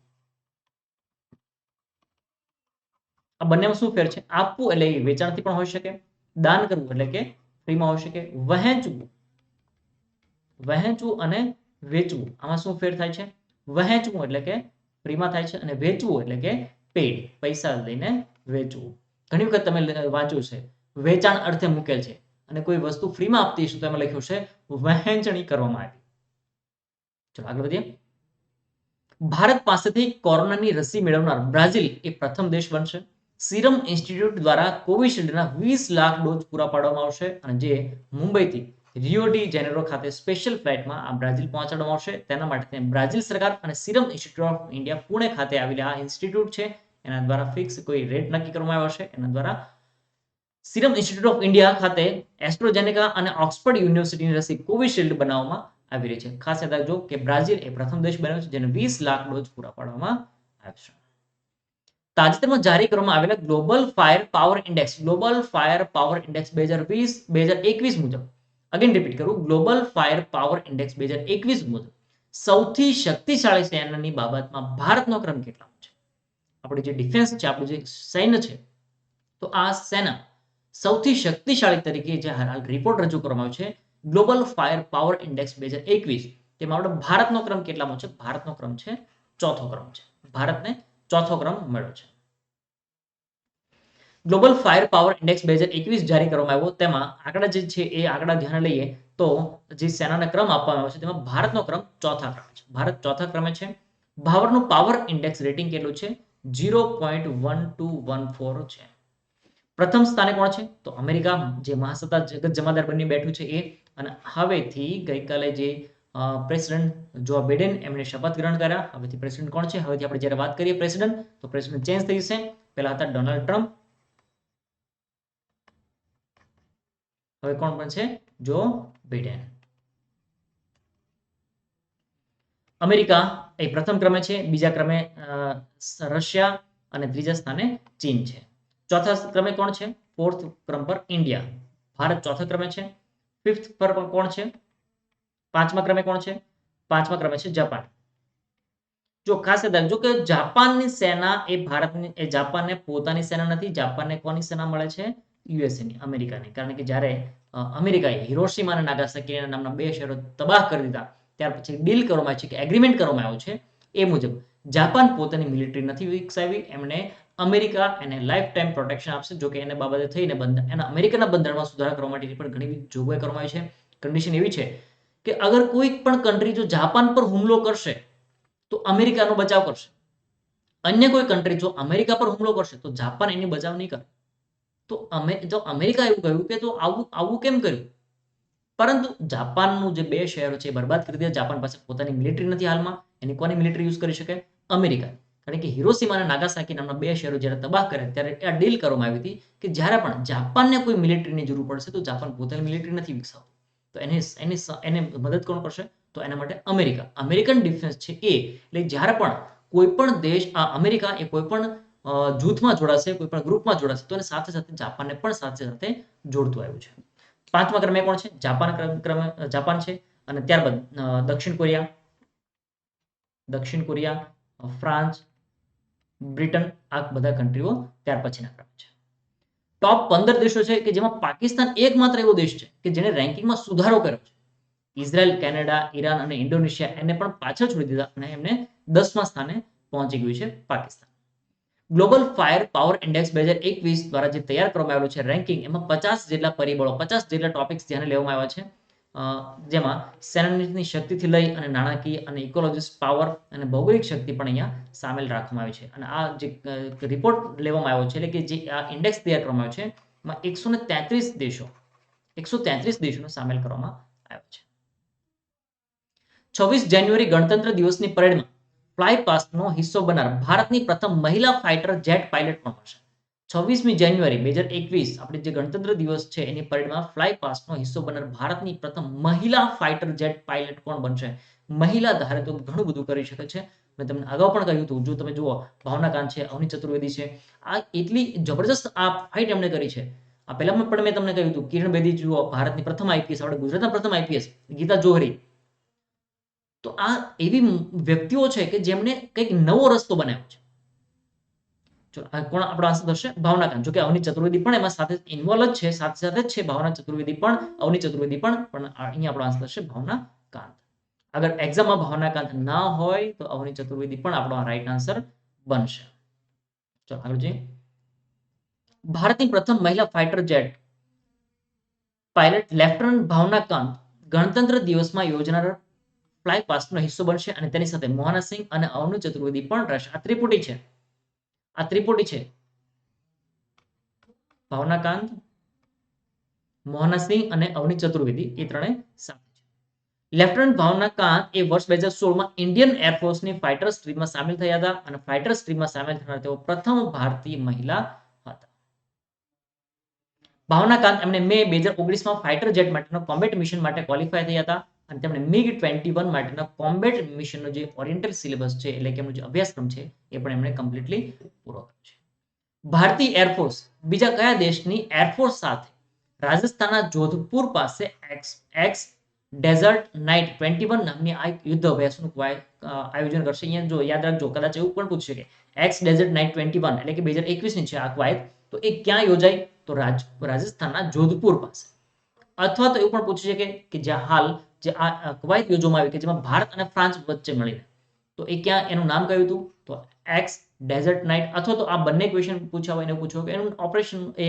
આ બંનેમાં શું ફેર છે? આપવું એટલે વેચાણથી પણ હોઈ શકે, દાન કરવું એટલે કે ફ્રીમાં હોઈ શકે. વહેંચવું અને વેચવું, આમાં શું ફેર થાય છે? વહેંચવું એટલે કે ફ્રીમાં થાય છે, અને વેચવું એટલે કે પેડ, પૈસા લઈને વેચવું. ઘણી વખત તમે વાંચ્યું છે વેચાણ અર્થે મૂકેલ છે, અને કોઈ વસ્તુ ફ્રીમાં આપતી છે તો એમાં લખ્યું છે વહેંચણી કરવામાં આવી. ચલો આગળ વધીએ. ભારત પાસેથી કોરોનાની રસી મેળવનાર બ્રાઝિલ એ પ્રથમ દેશ બનશે. સીરમ ઇન્સ્ટિટ્યૂટ દ્વારા કોવિશિલ્ડના 20 લાખ ડોઝ પૂરા પાડવામાં આવશે, અને જે મુંબઈથી રિયો ડી જેનેરો ખાતે સ્પેશિયલ ફ્લાઇટમાં આ બ્રાઝિલ પહોંચાડવામાં આવશે. તેના માટે બ્રાઝિલ સરકાર અને serum institute of India Pune ખાતે આવેલા આ ઇન્સ્ટિટ્યૂટ છે એના દ્વારા ફિક્સ કોઈ રેટ નક્કી કરવામાં આવ્યો છે. એના દ્વારા સીરમ ઇન્સ્ટિટ્યૂટ ઓફ ઇન્ડિયા ખાતે એસ્ટ્રોઝેનેકા અને ઓક્સફર્ડ યુનિવર્સિટીની રસી કોવિશિલ્ડ બનાવવામાં આવી રહી છે. ખાસ યાદ રાખજો કે બ્રાઝિલ એ પ્રથમ દેશ બન્યો છે જેને 20 લાખ ડોઝ પૂરા પાડવામાં આવશે. તાજેતરમાં જારી કરવામાં આવેલા ગ્લોબલ ફાયર પાવર ઇન્ડેક્સ 2021 મુજબ, અગેન રિપીટ કરું, ગ્લોબલ ફાયર પાવર ઇન્ડેક્સ 2021 મુજબ સૌથી શક્તિશાળી સેનાની બાબતમાં ભારતનો ક્રમ કેટલામો છે? આપણી જે ડિફેન્સ છે, આપણું જે સૈન્ય છે, તો આ સેના સૌથી શક્તિશાળી તરીકે જે હાલ રિપોર્ટ રજૂ કરવામાં આવ્યો છે ગ્લોબલ ફાયર પાવર ઇન્ડેક્સ 2021, તેમાં આપણે ભારતનો ક્રમ કેટલામો છે? ભારતનો ક્રમ છે ચોથો ક્રમ છે. ભારતને ચોથો ક્રમ મળ્યો છે. ગ્લોબલ ફાયર પાવર ઇન્ડેક્સ 2021 જારી કરવામાં આવ્યો, તેમાં આંકડા જે છે એ આંકડા ધ્યાને લઈએ તો જે સેનાના ક્રમ આપવામાં આવ્યો છે તેમાં ભારતનો ક્રમ ચોથા ક્રમે છે. ભારત ચોથા ક્રમે છે. ભારતનું પાવર ઇન્ડેક્સ રેટિંગ કેટલું છે? 0.1214 છે. પ્રથમ સ્થાને કોણ છે? તો અમેરિકા, જે મહાસત્તા જગત જમાદાર બની બેઠું છે એ. અને હવેથી ગઈકાલે જે પ્રેસિડેન્ટ જો બાઇડેન એમણે શપથ ગ્રહણ કર્યા. હવેથી પ્રેસિડેન્ટ કોણ છે? હવેથી આપણે જ્યારે વાત કરીએ પ્રેસિડેન્ટ, તો પ્રેસિડેન્ટ ચેન્જ થઈ જશે. પહેલા હતા ડોનાલ્ડ ટ્રમ્પ, હવે કોણ બનશે? Joe Biden. અમેરિકા એ પ્રથમ ક્રમે છે, બીજા ક્રમે રશિયા અને ત્રીજા સ્થાને ચીન છે. ચોથા ક્રમે કોણ છે? ફોર્થ ક્રમ પર ઇન્ડિયા. ભારત ચોથા ક્રમે છે. ફિફ્થ પર કોણ છે? પાંચમા ક્રમે કોણ છે? પાંચમા ક્રમે છે જાપાન. જો ખાસ યાદ રાખજો કે જાપાનની સેના એ ભારતની એ જાપાનને પોતાની સેના નથી. જાપાનને કોની સેના મળે છે? યુએસએની, અમેરિકાની. કારણ કે જ્યારે અમેરિકાએ હિરોશિમા અને નાગાસાકી નામના બે શહેરો તબાહ કરી દીધા, ત્યાર પછી ડીલ કરવામાં આવી છે કે એગ્રીમેન્ટ કરવામાં આવ્યો છે એ મુજબ જાપાન પોતાની મિલિટરી નથી વિકસાવી. એમણે અમેરિકા એને લાઈફ ટાઈમ પ્રોટેક્શન આપશે. જો કે એને બાબતે થઈને એના અમેરિકાના બંધારણમાં સુધારા કરવા માટે પણ ઘણી બધી જોગવાઈ કરવામાં આવી છે. કન્ડિશન એવી છે કે અગર કોઈ પણ કન્ટ્રી જો જાપાન પર હુમલો કરશે તો અમેરિકાનો બચાવ કરશે. અન્ય કોઈ કન્ટ્રી જો અમેરિકા પર હુમલો કરશે તો જાપાન એની બચાવ નહીં કરે. તો જો અમેરિકા એવું કહ્યું કે તો આવું કેમ કર્યું? પરંતુ જાપાનનું જે બે શહેરો છે બરબાદ કરી દીધા. જાપાન પાસે પોતાની મિલિટરી નથી હાલમાં. એની કોની મિલિટરી યુઝ કરી શકે? અમેરિકા. કારણ કે હિરોશિમા અને નાગાસાકી નામના બે શહેરો જ્યારે તબાહ કર્યા ત્યારે આ ડીલ કરવામાં આવી હતી કે જ્યારે પણ જાપાનને કોઈ મિલિટરીની જરૂર પડશે તો જાપાન પોતાની મિલિટરી નથી વિકસાવતું, તો એને મદદ કોણ કરશે? તો એના માટે અમેરિકા. અમેરિકન ડિફેન્સ છે એ, એટલે જ્યારે પણ કોઈ પણ દેશ અમેરિકા એ કોઈ પણ જૂથમાં જોડાશે, કોઈ પણ ગ્રુપમાં જોડાશે તો એને સાથે સાથે જાપાનને પણ સાથે સાથે જોડતું આવ્યું છે. પાંચમા ક્રમે કોણ છે? જાપાન છે. અને ત્યારબાદ દક્ષિણ કોરિયા, ફ્રાન્સ, બ્રિટન, આ બધા કન્ટ્રીઓ ત્યાર પછીના ક્રમે છે. ટોપ 15 દેશો છે કે જેમાં પાકિસ્તાન એકમાત્ર એવો દેશ છે કે જેને રેન્કિંગમાં સુધારો કર્યો છે. ઇઝરાયલ, કેનેડા, ઈરાન અને ઇન્ડોનેશિયા એને પણ પાછળ છોડી દીધા અને એમને 10મા સ્થાને પહોંચી ગયું છે Pakistan. Global fire power index 2021 દ્વારા જે તૈયાર કરવામાં આવેલું છે રેન્કિંગ, એમાં 50 જેટલા પરિબળો, 50 જેટલા ટોપિક્સ ધ્યાને લેવામાં આવ્યા છે. જેમાં સેનાની શક્તિથી લઈ અને નાણાકીય અને ઇકોલોજીસ્ટ પાવર અને ભૌગોલિક શક્તિ પણ અહીંયા સામેલ રાખવામાં આવી છે. અને આ જે રિપોર્ટ લેવામાં આવ્યો છે, એટલે કે જે આ ઇન્ડેક્સ તૈયાર કરવામાં આવ્યો છે એમાં 133 દેશોનો સામેલ કરવામાં આવ્યો છે. 26 જાન્યુઆરી ગણતંત્ર દિવસની પરેડમાં ફ્લાય પાસ્ટનો હિસ્સો બનનાર ભારતની પ્રથમ મહિલા ફાઇટર જેટ પાયલટ પણ હશે. 26મી જાન્યુઆરી 2021 આપણે જે ગણતંત્ર દિવસ છે એની પરેડમાં ફ્લાય પાસ્ટનો હિસ્સો બનનાર ભારતની પ્રથમ મહિલા ફાઇટર જેટ પાયલટ કોણ બનશે? મહિલા ધારે તો ઘણું બધું કરી શકે છે. મેં તમને અગાઉ પણ કહ્યું હતું, જો તમે જુઓ ભાવના કાંત છે, અવની ચતુર્વેદી છે, આ એટલી જબરજસ્ત આ ફાઇટ એમણે કરી છે. આ પહેલામાં પણ મેં તમને કહ્યું હતું, કિરણ બેદી જુઓ, ભારતની પ્રથમ આઈપીએસ, આપણે ગુજરાતના પ્રથમ આઈપીએસ ગીતા જોહરી. તો આ એવી વ્યક્તિઓ છે કે જેમણે કંઈક નવો રસ્તો બનાવ્યો છે. ચલો કોણ આપણો આન્સર થશે? ભાવના કાંત. જો કે અવની ચતુર્વેદી પણ એમાં સાથે ઇન્વોલ્વ જ છે, સાથે જ છે ભાવના ચતુર્વેદી પણ, અવની ચતુર્વેદી પણ અહીંયા આપણો આન્સર થશે ભાવના કાંત. અગર એક્ઝામમાં ભાવનાકાંત ના હોય તો અવની ચતુર્વેદી પણ આપણો રાઈટ આન્સર બનશે. ચલો આગળ જોઈએ. ભારતની પ્રથમ મહિલા ફાઇટર જેટ પાયલટ લેફ્ટનન્ટ ભાવનાકાંત ગણતંત્ર દિવસમાં યોજનાર ફ્લાય પાસ્ટનો હિસ્સો બનશે અને તેની સાથે મોહના સિંહ અને અવની ચતુર્વેદી પણ રહેશે. આ ત્રિપુટી છે. ભાવનાકાંત, મોહના સિંહ અને અવની ચતુર્વેદી એ ત્રણે સાથે છે. લેફ્ટનન્ટ ભાવનાકાંત એ વર્ષ 2016માં ઇન્ડિયન એરફોર્સની ફાઇટર સ્ટ્રીમમાં સામેલ થયા હતા અને ફાઇટર સ્ટ્રીમમાં સામેલ થનાર તેઓ પ્રથમ ભારતીય મહિલા હતા. ભાવનાકાંત એમણે મે 2019માં ફાઇટર જેટ માટેનો કોમ્બેટ મિશન માટે ક્વોલિફાય થયા હતા અને તેમણે MiG-21 માટેના કોમ્બેટ મિશનનો જે ઓરિએન્ટલ સિલેબસ છે એટલે કે એમનો જે અભ્યાસક્રમ છે એ પણ એમણે કમ્પ્લીટલી પૂરો કર્યો છે. ભારતીય એરફોર્સ બીજા કયા દેશની એરફોર્સ સાથે રાજસ્થાનના જોધપુર પાસે એક્સ ડેઝર્ટ નાઇટ 21 નામની આ યુદ્ધ અભ્યાસનું આયોજન કરશે? અહીંયા જો યાદ રાખજો, કદાચ એવું પણ પૂછશે કે એક્સ ડેઝર્ટ નાઇટ 21 એટલે કે 2021 ની છે આ કવાયત, તો એ ક્યાં યોજાય? તો રાજસ્થાનના જોધપુર પાસે. અથવા તો એવું પણ પૂછી શકે કે જ્યાં હાલ જે આ કવાયત યોજવામાં આવી કે જેમાં ભારત અને ફ્રાન્સ વચ્ચે મળીને, તો એ ક્યાં, એનું નામ કયું હતું? તો એક્સ ડેઝર્ટ નાઇટ. અથવા તો આ બંને ક્વેશ્ચન પૂછ્યા હોય ને પૂછો કે એનું ઓપરેશન એ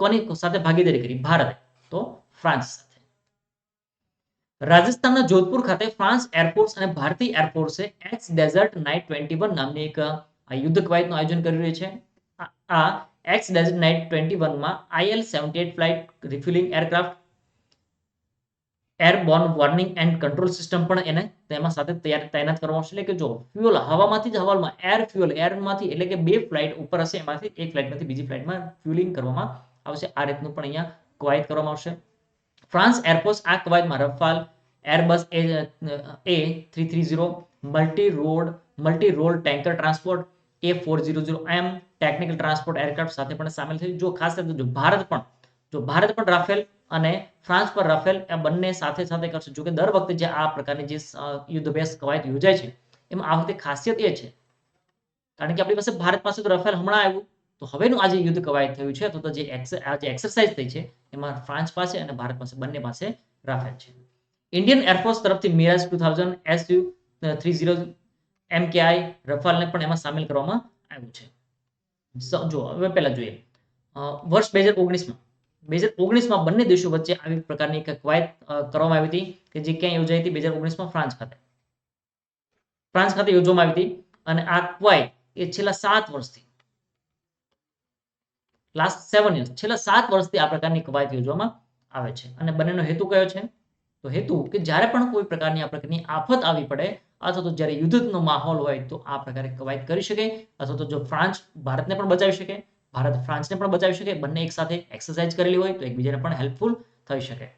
કોની સાથે ભાગીદારી કરી? ભારત, તો ફ્રાન્સ સાથે. રાજસ્થાનના જોધપુર ખાતે ફ્રાન્સ એરફોર્સ અને ભારતીય એરફોર્સે એક્સ ડેઝર્ટ નાઇટ 21 નામની એક યુદ્ધ કવાયતનું આયોજન કરી રહ્યું છે. આ એક્સ ડેઝર્ટ નાઇટ 21 માં IL-78 flight refuelling aircraft, airborne warning and control system પણ એને તેમાં સાથે તૈનાત કરવામાં આવશે. એટલે કે જો ફ્યુઅલ હવામાંથી જ હવાલમાં એર ફ્યુઅલ એરમાંથી એટલે કે બે ફ્લાઇટ ઉપર હશે, એમાંથી એક ફ્લાઇટમાંથી બીજી ફ્લાઇટમાં ફ્યુલિંગ કરવામાં આવશે. આ રીતનું પણ અહીંયા કવાયત કરવામાં આવશે. ફ્રાન્સ એરફોર્સ આ કવાયતમાં Rafale, Airbus A330 multi role tanker transport A400M technical transport aircraft સાથે પણ સામેલ થયું. જો ખાસ કરીને જો ભારત પણ રાફેલ અને ફ્રાન્સ પર રાફેલ આ બંને સાથે કરશે. જો કે દર વખતે જે આ પ્રકારની જે યુદ્ધ અભ્યાસ કવાયત યોજાય છે એમાં આ વખતે ખાસિયત એ છે કારણ કે આપણી પાસે ભારત પાસે તો રાફેલ હમણાં આવ્યું, તો હવેનું આ જે યુદ્ધ કવાયત થયું છે અથવા તો જે એક્સરસાઇઝ થઈ છે એમાં ફ્રાન્સ પાસે અને ભારત પાસે બંને પાસે રાફેલ છે. ઇન્ડિયન એરફોર્સ તરફથી મિરાજ 2000 Su-30 MKI રફાલને પણ એમાં સામેલ કરવામાં આવ્યું છે. જો હવે પહેલા જોઈએ વર્ષ 2019માં બંને દેશો વચ્ચે આવી પ્રકારની એક કવાયત કરવામાં આવી હતી કે જે ક્યાં યોજાઈ હતી? 2019માં ફ્રાન્સ ખાતે યોજવામાં આવી હતી. અને આ કવાયત એ છેલ્લા 7 વર્ષથી છેલ્લા 7 વર્ષથી આ પ્રકારની કવાયત યોજવામાં આવે છે. અને બંનેનો હેતુ કયો છે? તો હેતુ કે જ્યારે પણ કોઈ પ્રકારની આ પ્રકારની આફત આવી પડે અથવા તો જ્યારે યુદ્ધનો માહોલ હોય તો આ પ્રકારે કવાયત કરી શકે, અથવા તો જો ફ્રાન્સ ભારતને પણ બચાવી શકે, ભારત ફ્રાન્સને પણ બચાવી શકે, બંને એક સાથે એક્સરસાઇઝ કરેલી હોય તો એકબીજાને પણ હેલ્પફુલ થઈ શકે.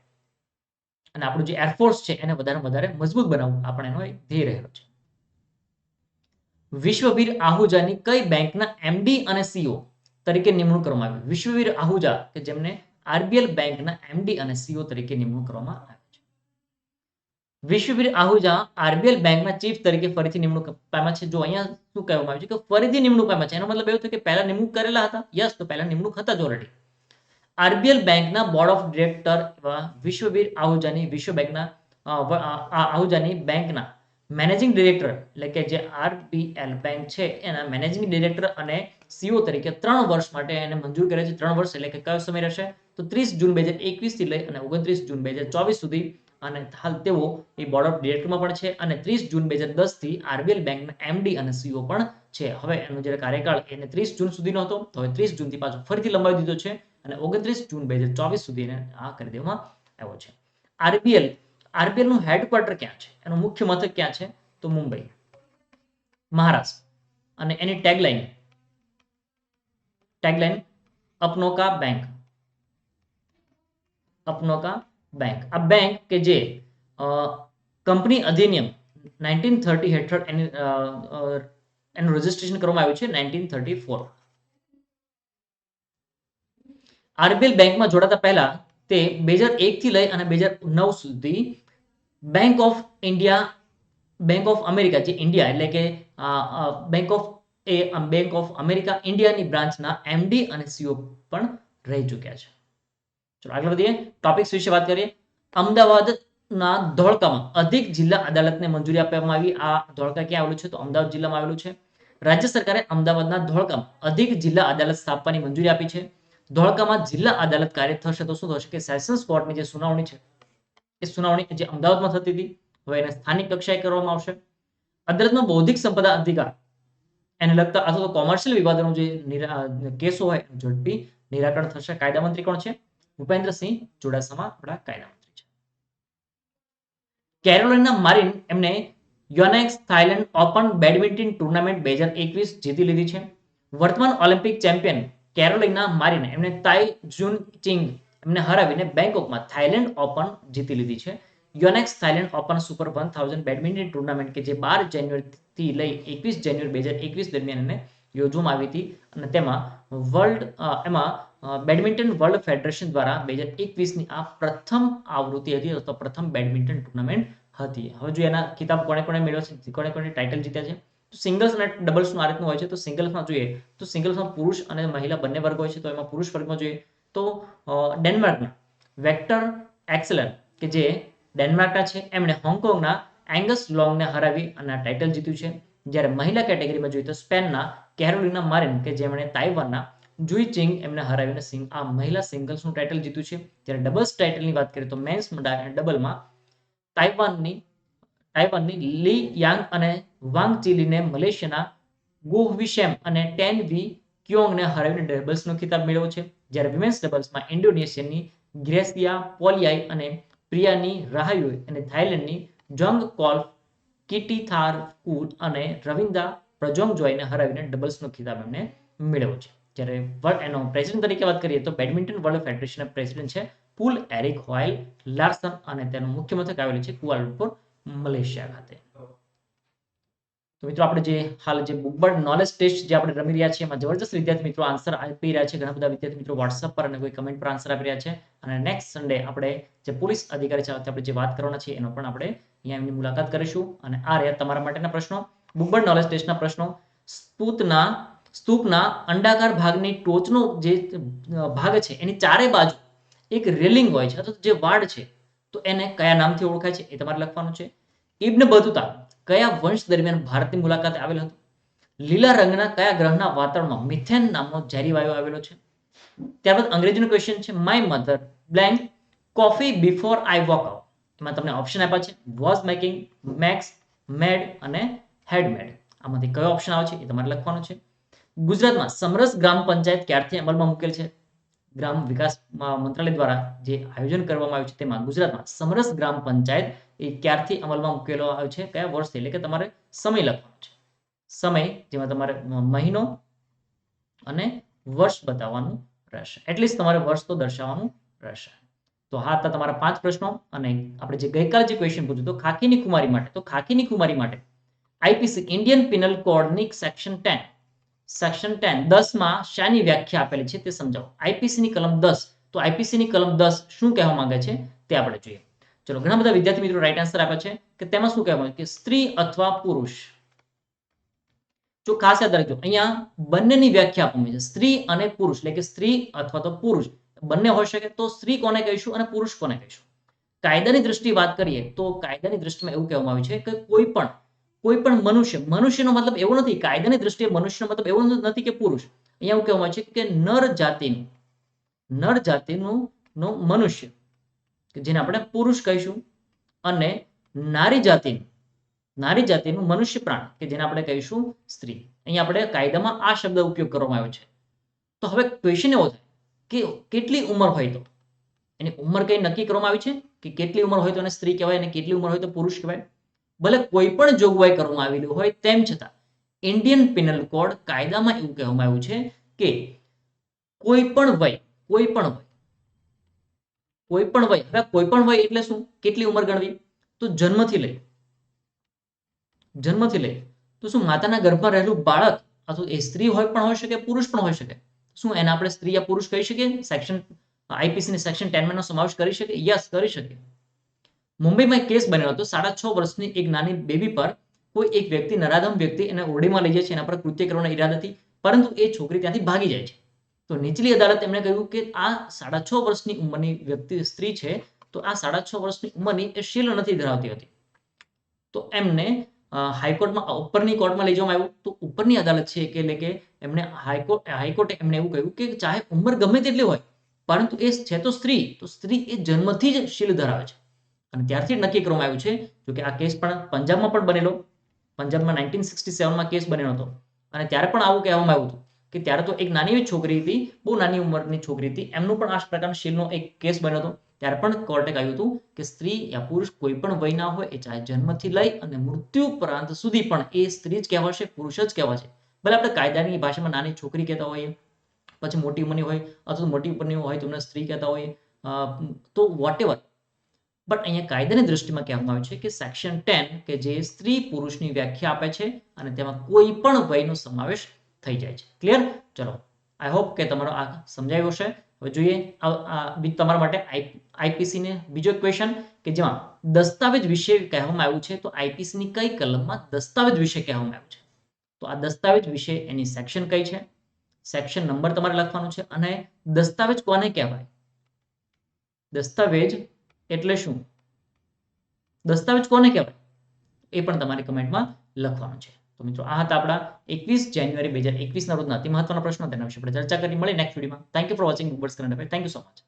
અને આપણું જે એરફોર્સ છે એને વધારે મજબૂત બનાવવું આપણે એનો ધ્યેય રહેલો છે. વિશ્વવીર આહુજાની કઈ બેંકના MD અને CEO તરીકે નિમણૂક કરવામાં આવી? વિશ્વવીર આહુજા કે જેમને RBL બેંકના MD અને CEO તરીકે નિમણૂક કરવામાં આવી. વિશ્વવીર આહુજા RBL બેંકના ચીફ તરીકે ફરીથી નિમણૂક પામ્યા છે. જો અહીંયા શું કહેવામાં આવ્યું છે કે ફરીથી નિમણૂક પામ્યા છે, એનો મતલબ એવું થયો કે પહેલા નિમણૂક કરેલા હતા. યસ, તો પહેલા નિમણૂક હતા જ ઓલરેડી. RBL બેંકના બોર્ડ ઓફ ડિરેક્ટર વિશ્વવીર આહુજાની આહુજાની બેંકના મેનેજિંગ ડિરેક્ટર એટલે કે જે RBL બેંક છે એના મેનેજિંગ ડિરેક્ટર અને CEO તરીકે 3 વર્ષ માટે એને મંજૂર કરે છે. 3 વર્ષ એટલે કે કયો સમય રહેશે? તો 30 જૂન 2021 થી લઈ અને 29 જૂન 2024 સુધી. અને હાલ તેઓ એ બોર્ડ ઓફ ડિરેક્ટરમાં પણ છે અને 30 જૂન 2010 થી RBL બેંકના MD અને CEO પણ છે. હવે એનો જે કાર્યકાળ એને 30 જૂન સુધીનો હતો, તો હવે 30 જૂનથી પાછો ફરીથી લંબાવી દીધો છે અને 29 જૂન 2024 સુધી એને આ કરી દેવામાં આવ્યો છે. RBL નું હેડક્વાર્ટર ક્યાં છે? એનું મુખ્ય મથક ક્યાં છે? તો મુંબઈ, મહારાષ્ટ્ર. અને એની ટેગલાઇન અપનો કા બેંક. આ બેંક કે જે કંપની અધિનિયમ 1930 હેઠળ એનું રજીસ્ટ્રેશન કરવામાં આવ્યું છે 1934. RBL બેંકમાં જોડાતા પહેલા તે 2001 થી લઈ અને 2009 સુધી બેંક ઓફ અમેરિકા જે ઇન્ડિયા એટલે કે બેંક ઓફ અમેરિકા ઇન્ડિયાની બ્રાન્ચના MD અને CEO પણ રહી ચૂક્યા છે. ચલો આગળ વધીએ, ટોપિક્સ વિશે વાત કરીએ. ના ધોળકામાં અધિક જિલ્લા અદાલતને મંજૂરી આપવામાં આવી. આ ધોળકા ક્યાં આવેલું છે? તો અમદાવાદ જિલ્લામાં આવેલું છે. રાજ્ય સરકારે અમદાવાદના ધોળકામાં અધિક જિલ્લા અદાલત સ્થાપવાની મંજૂરી આપી છે. ધોળકામાં જિલ્લા અદાલત કાર્ય થશે તો શું થશે કે સેશન્સ કોર્ટની જે સુનાવણી છે એ સુનાવણી જે અમદાવાદમાં થતી હતી હવે એને સ્થાનિક કક્ષાએ કરવામાં આવશે. અદાલતમાં બૌદ્ધિક સંપદા અધિકાર એને લગતા અથવા તો કોમર્શિયલ વિવાદોનો જે કેસો હોય ઝડપી નિરાકરણ થશે. કાયદા મંત્રી કોણ છે? ભૂપેન્દ્રસિંહ ચુડાસમા આપણા કાયદા મંત્રી છે. કેરોલિના મારિન એમને યોનેક્સ થાઇલેન્ડ ઓપન બેડમિન્ટન ટુર્નામેન્ટ 2021 જીતી લીધી છે. વર્તમાન ઓલિમ્પિક ચેમ્પિયન કેરોલિના મારિન એમને તાઈ જુન ચિંગ એમને હરાવીને બેંકોકમાં થાઇલેન્ડ ઓપન જીતી લીધી છે. Yonex Thailand open super 1000 badminton tournament કે જે 12 જાન્યુઆરીથી લઈ 21 જાન્યુઆરી 2021 દરમિયાન એને યોજવામાં આવી હતી અને તેમાં બેડમિન્ટન વર્લ્ડ ફેડરેશન દ્વારા 2021ની આ પ્રથમ આવૃત્તિ હતી અથવા પ્રથમ બેડમિન્ટન ટુર્નામેન્ટ હતી. હવે જો એના ખિતાબ કોણે મેળવ્યા છે, કોણે ટાઇટલ જીત્યા છે, તો સિંગલ્સ અને ડબલ્સનું આ રીતનું હોય છે. તો સિંગલ્સમાં જોઈએ તો સિંગલ્સમાં પુરુષ અને મહિલા બંને વર્ગ હોય છે. તો એમાં પુરુષ વર્ગમાં જોઈએ તો ડેનમાર્કના વેક્ટર એક્સેલર કે જે ડેનમાર્કના છે એમણે હોંગકોંગના એંગસ લોંગને હરાવી અને આ ટાઇટલ જીત્યું છે. જ્યારે મહિલા કેટેગરીમાં જોઈએ તો સ્પેનના કેરોલિના મારિન કે જેમણે તાઇવાનના જુઈ ચિંગ એમને હરાવીને આ મહિલા સિંગલ્સનું ટાઇટલ જીત્યું છે. જ્યારે ડબલ્સ ટાઇટલની વાત કરીએ તો મેન્સ ડબલમાં તાઇવાનની લી યાંગ અને વાંગ ચીલીને મલેશિયાના ગો વિશેમ અને ટેન વી ક્યોંગને હરાવીને ડબલ્સનો ખિતાબ મેળવ્યો છે. જ્યારે વિમેન્સ ડબલ્સમાં ઇન્ડોનેશિયાની ગ્રેસિયા પોલિયાઈ અને પ્રિયાની રાહાયુઈ અને થાઇલેન્ડની જોંગ કોલ્ફ કિટીથારકુડ અને રવિન્દા પ્રજોંગજોઈને હરાવીને ડબલ્સનો ખિતાબ એમને મેળવ્યો છે. જ્યારે એનો પ્રેસિડેન્ટ તરીકે વાત કરીએ તો બેડમિન્ટન વર્લ્ડ ફેડરેશનના પ્રેસિડેન્ટ છે પુલ એરિક હોયલ લાર્સન અને તેનું મુખ્ય મથક આવેલું છે કુઆલાલુમ્પુર મલેશિયા ખાતે. તો મિત્રો આપણે જે હાલ જે બુકબર્ડ નોલેજ ટેસ્ટ જે આપણે રમી રહ્યા છીએ એમાં જબરજસ્ત વિદ્યાર્થી મિત્રો આન્સર આપી રહ્યા છે. ઘણા બધા વિદ્યાર્થી મિત્રો WhatsApp પર અને કોઈ કમેન્ટ પર આન્સર આપી રહ્યા છે. અને નેક્સ્ટ સન્ડે આપણે જે પોલીસ અધિકારી સાથે આપણે જે વાત કરવાના છે એનો પણ આપણે અહીંયા એમની મુલાકાત કરીશું. અને આ રહ્યા તમારા માટેના પ્રશ્નો, બુકબર્ડ નોલેજ ટેસ્ટના પ્રશ્નો. સ્તૂપના અંડાકાર ભાગની ટોચનો જે ભાગ છે એની ચારે બાજુ એક રેલિંગ હોય છે અથવા જે વાડ છે તો એને કયા નામથી ઓળખાય છે એ તમારે લખવાનું છે. ઇબ્ન બતુતા કયા વંશ દરમિયાન ભારતની મુલાકાતે આવેલ હતો? લીલા રંગના કયા ગ્રહના વાતાવરણમાં મિથેન નામનો ઝેરી વાયુ આવેલો છે? ત્યારબાદ અંગ્રેજીનો ક્વેશ્ચન છે my mother blank coffee before I walk out. એમાં તમને ઓપ્શન આપ્યા છે વોઝ મેકિંગ, મેક્સ, મેડ અને હેડ મેડ. આમાંથી કયો ઓપ્શન આવે છે એ તમારે લખવાનું છે. ગુજરાતમાં સમરસ ગ્રામ પંચાયત ક્યારથી અમલમાં મૂકેલ છે? ગ્રામ વિકાસ મંત્રાલય દ્વારા જે આયોજન કરવામાં આવ્યું છે તેમાં ગુજરાતમાં સમરસ ગ્રામ પંચાયત એ ક્યારથી અમલમાં મૂકેલો આવ્યો છે, કયા વર્ષથી, એટલે કે તમારે સમય લખવાનો છે. સમય જેમાં તમારે મહિનો અને વર્ષ બતાવવાનું રહેશે. એટલીસ્ટ તમારે વર્ષ તો દર્શાવવાનું રહેશે. તો હા હતા તમારા 5 પ્રશ્નો. અને આપણે જે ગઈકાલે જે ક્વેશ્ચન પૂછ્યું તો ખાકીની ખુમારી માટે, તો ખાકીની ખુમારી માટે આઈપીસી ઇન્ડિયન પિનલ કોડની સેક્શન 10 માં શાની વ્યાખ્યા આપેલી છે તે સમજાવો. આઈપીસી ની કલમ 10, તો આઈપીસી ની કલમ 10 શું કહેવા માંગે છે તે આપણે જોઈએ. ચલો, ઘણા બધા વિદ્યાર્થી મિત્રો રાઈટ આન્સર આપ્યા છે કે તેમાં શું કહેવામાં કે સ્ત્રી અથવા પુરુષ. જો ખાસ યાદ રાખજો અહીંયા બંનેની વ્યાખ્યા આપવામાં છે, સ્ત્રી અને પુરુષ, એટલે કે સ્ત્રી અથવા તો પુરુષ બંને હોઈ શકે. તો સ્ત્રી કોને કહીશું અને પુરુષ કોને કહીશું? કાયદાની દ્રષ્ટિએ વાત કરીએ તો કાયદાની દ્રષ્ટિમાં એવું કહેવામાં આવ્યું છે કે કોઈ પણ મનુષ્યનો મતલબ એવો નથી, કાયદાની દ્રષ્ટિએ મનુષ્યનો મતલબ એવો નથી કે પુરુષ. અહીંયા એવું કહેવામાં આવે છે કે નર જાતિનું મનુષ્ય કે જેને આપણે પુરુષ કહીશું અને નારી જાતિનું મનુષ્ય પ્રાણ કે જેને આપણે કહીશું સ્ત્રી. અહીંયા આપણે કાયદામાં આ શબ્દ ઉપયોગ કરવામાં આવ્યો છે. તો હવે ક્વેશ્ચન એવો થાય કે કેટલી ઉંમર હોય તો એની ઉંમર કઈ નક્કી કરવામાં આવી છે કે કેટલી ઉંમર હોય તો એને સ્ત્રી કહેવાય અને કેટલી ઉંમર હોય તો પુરુષ કહેવાય? ભલે કોઈ પણ જોગવાઈ કરવામાં આવેલી હોય તેમ છતાં ઇન્ડિયન પિનલ કોડ કાયદામાં એવું કહેવામાં આવ્યું છે કે કોઈ પણ વય, હવે કોઈ પણ વય એટલે શું, કેટલી ઉંમર ગણવી? તો જન્મથી લઈ તો શું માતાના ગર્ભમાં રહેલું બાળક અથવા એ સ્ત્રી પણ હોઈ શકે, પુરુષ પણ હોઈ શકે. શું એને આપણે સ્ત્રી યા પુરુષ કહી શકીએ? આઈપીસી ની સેક્શન 10 નો સમાવેશ કરી શકે? યસ, કરી શકે. મુંબઈમાં એક કેસ બન્યો હતો. 6.5 વર્ષની એક નાની બેબી પર કોઈ એક વ્યક્તિ, નરાધમ વ્યક્તિ એને ઓરડીમાં લઈ જાય છે એના પર કૃત્ય કરવાના ઈરાદાથી, પરંતુ એ છોકરી ત્યાંથી ભાગી જાય છે. તો નીચલી અદાલત એમણે કહ્યું કે આ 6.5 વર્ષની ઉંમરની વ્યક્તિ સ્ત્રી છે તો આ 6.5 વર્ષની ઉંમરની એ શીલ નથી ધરાવતી હતી. તો એમને હાઈકોર્ટમાં ઉપરની કોર્ટમાં લઈ જવામાં આવ્યું. તો ઉપરની અદાલત છે એટલે કે એમને હાઈકોર્ટે એમને એવું કહ્યું કે ચાહે ઉંમર ગમે તેટલી હોય પરંતુ એ છે તો સ્ત્રી, તો સ્ત્રી એ જન્મથી જ શીલ ધરાવે છે. અને ત્યારથી નક્કી કરવામાં આવ્યું છે. જો કે આ કેસ પણ પંજાબમાં પણ બનેલો. પંજાબમાં 1967માં કેસ બન્યો હતો અને ત્યારે પણ આવું કહેવામાં આવ્યું હતું કે ત્યારે તો એક નાની એવી છોકરી હતી, બહુ નાની ઉંમરની છોકરી હતી, એમનું પણ આ પ્રકારના શીલનો એક કેસ બન્યો હતો. ત્યારે પણ કોર્ટે કહ્યું હતું કે સ્ત્રી યા પુરુષ કોઈ પણ વયના હોય એ ચાહે જન્મથી લઈ અને મૃત્યુ પરાંત સુધી પણ એ સ્ત્રી જ કહેવાશે, પુરુષ જ કહેવાશે. ભલે આપણે કાયદાની ભાષામાં નાની છોકરી કહેતા હોઈએ, પછી મોટી ઉંમરની હોય અથવા મોટી ઉંમરની હોય તો સ્ત્રી કહેતા હોઈએ, તો વોટેવર. બટ અહીંયા કાયદાની દ્રષ્ટિમાં કહેવામાં આવે છે કે સેક્શન 10 કે જે સ્ત્રી પુરુષની વ્યાખ્યા આપે છે અને તેમાં કોઈ પણ વયનો સમાવેશ થઈ જાય છે. ક્લિયર? ચલો, આઈ હોપ કે તમારો આ સમજાયું હશે. હવે જોઈએ તમારા માટે આઈપીસી ને બીજો ક્વેશ્ચન કે જેમાં દસ્તાવેજ વિશે કહેવામાં આવ્યું છે. તો આઈપીસી ની કઈ કલમમાં દસ્તાવેજ વિશે કહેવામાં આવ્યું છે? તો આ દસ્તાવેજ વિશે એની સેક્શન કઈ છે, સેક્શન નંબર તમારે લખવાનું છે. અને દસ્તાવેજ કોને કહેવાય, દસ્તાવેજ એટલે શું, દસ્તાવેજ કોને કહેવાય, એ પણ તમારે કમેન્ટમાં લખવાનું છે. તો મિત્રો આ હતા આપણા 21 જાન્યુઆરી 2021 ના રોજના અતિ મહત્વના પ્રશ્નો. તેના વિશે આપણે ચર્ચા કરી. મળી નેક્સ્ટ વિડીયોમાં. Thank you for watching book birds current affair. Thank you so much.